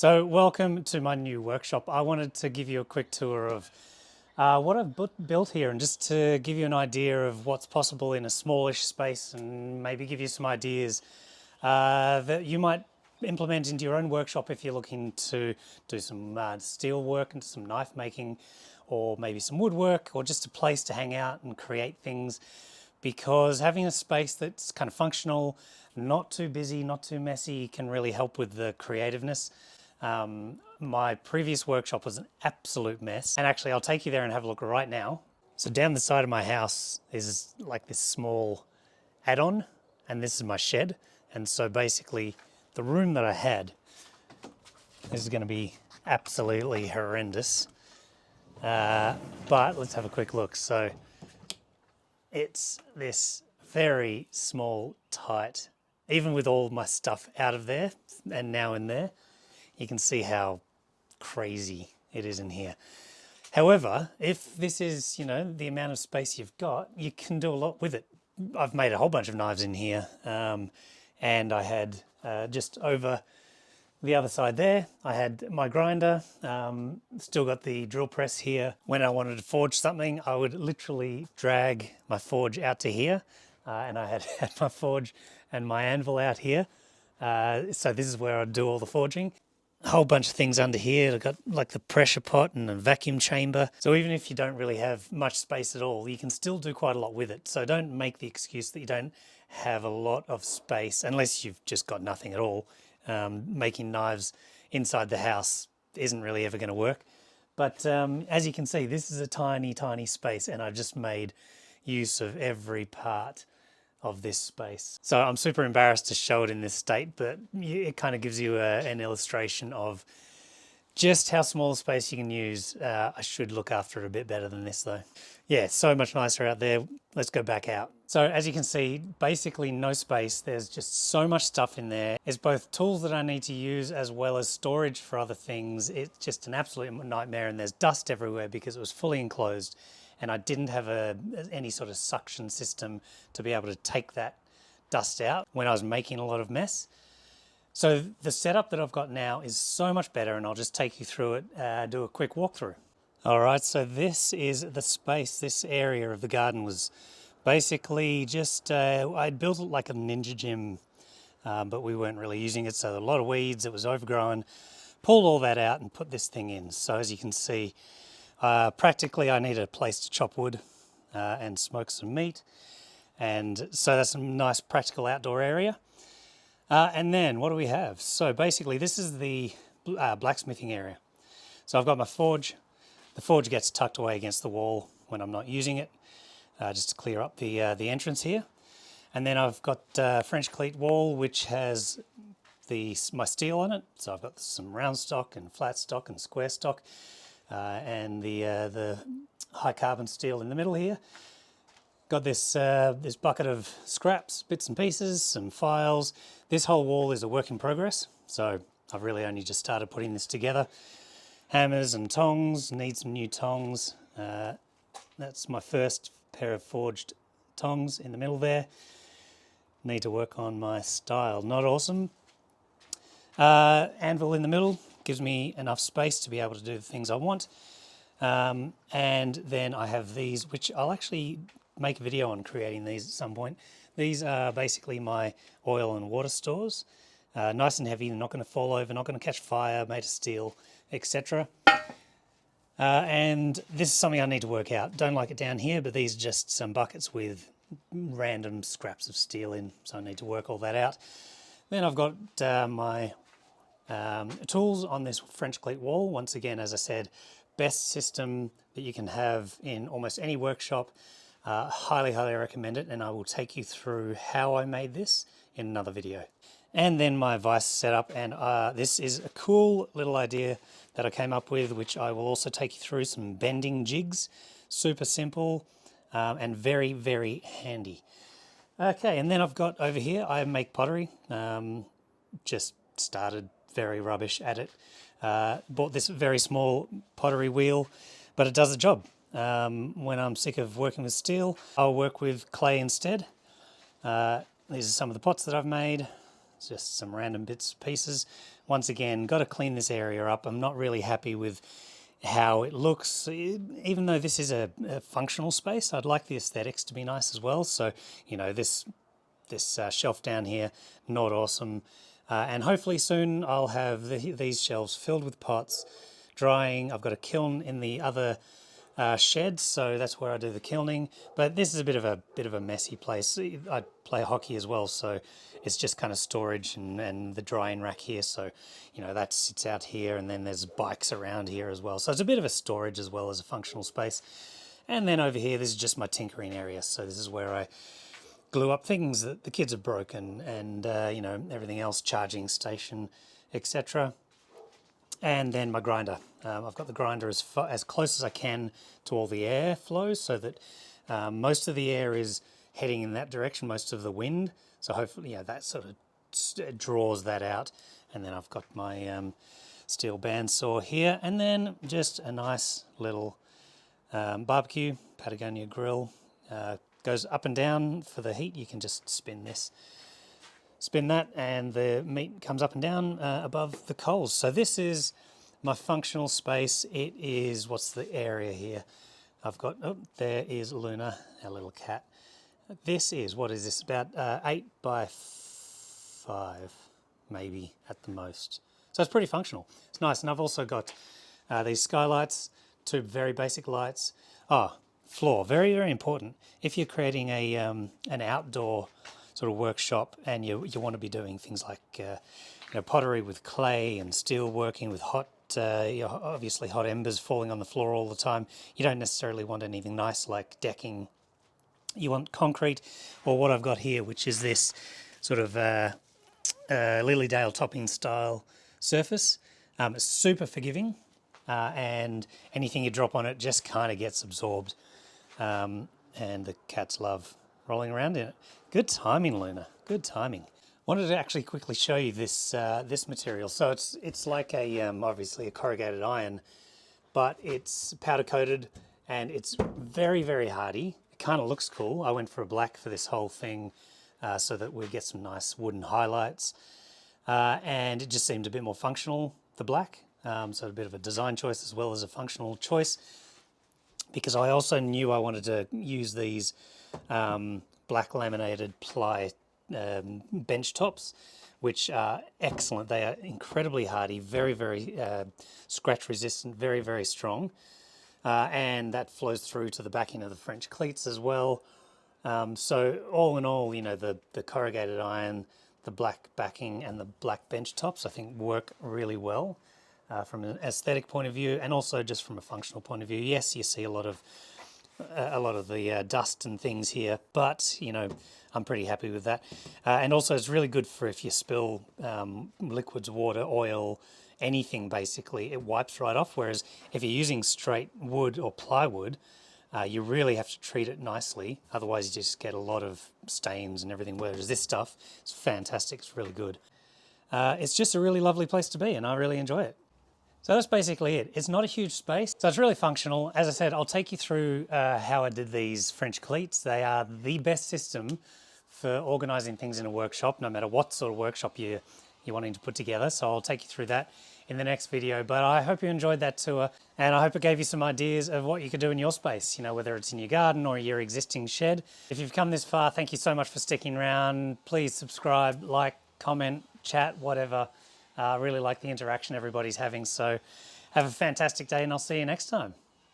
So welcome to my new workshop. I wanted to give you a quick tour of what I've built here, and just to give you an idea of what's possible in a smallish space, and maybe give you some ideas that you might implement into your own workshop if you're looking to do some steel work and some knife making, or maybe some woodwork, or just a place to hang out and create things. Because having a space that's kind of functional, not too busy, not too messy, can really help with the creativeness. My previous workshop was an absolute mess, and actually I'll take you there and have a look right now. So down the side of my house is like this small add-on, and this is my shed. And so basically the room that I had, this is going to be absolutely horrendous, but let's have a quick look. So it's this very small, tight, even with all my stuff out of there and now in there, you can see how crazy it is in here. However, if this is, the amount of space you've got, you can do a lot with it. I've made a whole bunch of knives in here, and I had just over the other side there, I had my grinder, still got the drill press here. When I wanted to forge something, I would literally drag my forge out to here, and I had my forge and my anvil out here. So this is where I'd do all the forging. A whole bunch of things under here. I've got like the pressure pot and a vacuum chamber. So even if you don't really have much space at all, you can still do quite a lot with it. So don't make the excuse that you don't have a lot of space, unless you've just got nothing at all. Making knives inside the house isn't really ever going to work. But as you can see, this is a tiny, tiny space, and I've just made use of every part of this space. So I'm super embarrassed to show it in this state, but it kind of gives you an illustration of just how small a space you can use. I should look after it a bit better than this though. Yeah, so much nicer out there. Let's go back out. So as you can see, basically no space. There's just so much stuff in there. It's both tools that I need to use as well as storage for other things. It's just an absolute nightmare, and there's dust everywhere because it was fully enclosed, and I didn't have any sort of suction system to be able to take that dust out when I was making a lot of mess. So the setup that I've got now is so much better, and I'll just take you through it, do a quick walkthrough. All right, so this is the space. This area of the garden was basically just, I'd built it like a ninja gym, but we weren't really using it, so a lot of weeds, it was overgrown. Pulled all that out and put this thing in. So as you can see, practically I needed a place to chop wood and smoke some meat, and so that's a nice practical outdoor area. And then what do we have? So basically this is the blacksmithing area. So I've got my forge. The forge gets tucked away against the wall when I'm not using it, just to clear up the entrance here. And then I've got French cleat wall, which has my steel on it. So I've got some round stock and flat stock and square stock, and the high carbon steel in the middle here. Got this this bucket of scraps, bits and pieces, some files. This whole wall is a work in progress, so I've really only just started putting this together. Hammers and tongs, need some new tongs. That's my first pair of forged tongs in the middle there. Need to work on my style, not awesome. Anvil in the middle gives me enough space to be able to do the things I want. And then I have these, which I'll actually make a video on creating these at some point. These are basically my oil and water stores. Nice and heavy, they're not going to fall over, not going to catch fire, made of steel, etc. And this is something I need to work out. Don't like it down here, but these are just some buckets with random scraps of steel in, so I need to work all that out. Then I've got my tools on this French cleat wall. Once again, as I said, best system that you can have in almost any workshop. Highly, highly recommend it, and I will take you through how I made this in another video. And then my vise setup, and this is a cool little idea that I came up with, which I will also take you through. Some bending jigs, super simple and very, very handy. Okay, and then I've got over here, I make pottery. Just started very rubbish at it. Bought this very small pottery wheel, but it does the job. When I'm sick of working with steel, I'll work with clay instead. These are some of the pots that I've made. It's just some random bits and pieces. Once again, got to clean this area up. I'm not really happy with how it looks. Even though this is a functional space, I'd like the aesthetics to be nice as well. So, you know, this shelf down here, not awesome. And hopefully soon I'll have these shelves filled with pots, drying. I've got a kiln in the other shed, so that's where I do the kilning. But this is a bit of a messy place. I play hockey as well, so it's just kind of storage and the drying rack here. So, you know, that sits out here, and then there's bikes around here as well. So it's a bit of a storage as well as a functional space. And then over here, this is just my tinkering area. So this is where I glue up things that the kids have broken, and you know, everything else, charging station, etc. And then my grinder. I've got the grinder as close as I can to all the air flows, so that most of the air is heading in that direction, most of the wind. So hopefully, yeah, that sort of draws that out. And then I've got my steel bandsaw here, and then just a nice little barbecue Patagonia grill. Goes up and down for the heat. You can just spin that, and the meat comes up and down above the coals. So this is my functional space. It is, what's the area here? I've got, oh, there is Luna, our little cat. This is, what is this, about 8 by 5, maybe at the most. So it's pretty functional. It's nice. And I've also got these skylights, 2 very basic lights. Floor, very, very important. If you're creating a an outdoor sort of workshop, and you want to be doing things like you know, pottery with clay and steel working with hot, you know, obviously hot embers falling on the floor all the time, you don't necessarily want anything nice like decking. You want concrete, or what I've got here, which is this sort of Lilydale topping style surface. It's super forgiving, and anything you drop on it just kind of gets absorbed. And the cats love rolling around in it. Good timing, Luna. Good timing. Wanted to actually quickly show you this this material. So it's like a obviously a corrugated iron, but it's powder coated, and it's very, very hardy. It kind of looks cool. I went for a black for this whole thing, so that we get some nice wooden highlights, and it just seemed a bit more functional, the black. So a bit of a design choice as well as a functional choice, because I also knew I wanted to use these black laminated ply bench tops, which are excellent. They are incredibly hardy, very, very scratch resistant, very, very strong, and that flows through to the backing of the French cleats as well. So all in all, you know, the corrugated iron, the black backing, and the black bench tops, I think work really well. From an aesthetic point of view, and also just from a functional point of view. Yes, you see a lot of the dust and things here, but you know, I'm pretty happy with that. And also, it's really good for if you spill liquids, water, oil, anything basically, it wipes right off. Whereas if you're using straight wood or plywood, you really have to treat it nicely. Otherwise, you just get a lot of stains and everything. Whereas this stuff is fantastic. It's really good. It's just a really lovely place to be, and I really enjoy it. So that's basically it. It's not a huge space, so it's really functional. As I said, I'll take you through how I did these French cleats. They are the best system for organising things in a workshop, no matter what sort of workshop you're wanting to put together. So I'll take you through that in the next video. But I hope you enjoyed that tour, and I hope it gave you some ideas of what you could do in your space, you know, whether it's in your garden or your existing shed. If you've come this far, thank you so much for sticking around. Please subscribe, like, comment, chat, whatever. I really like the interaction everybody's having. So have a fantastic day, and I'll see you next time.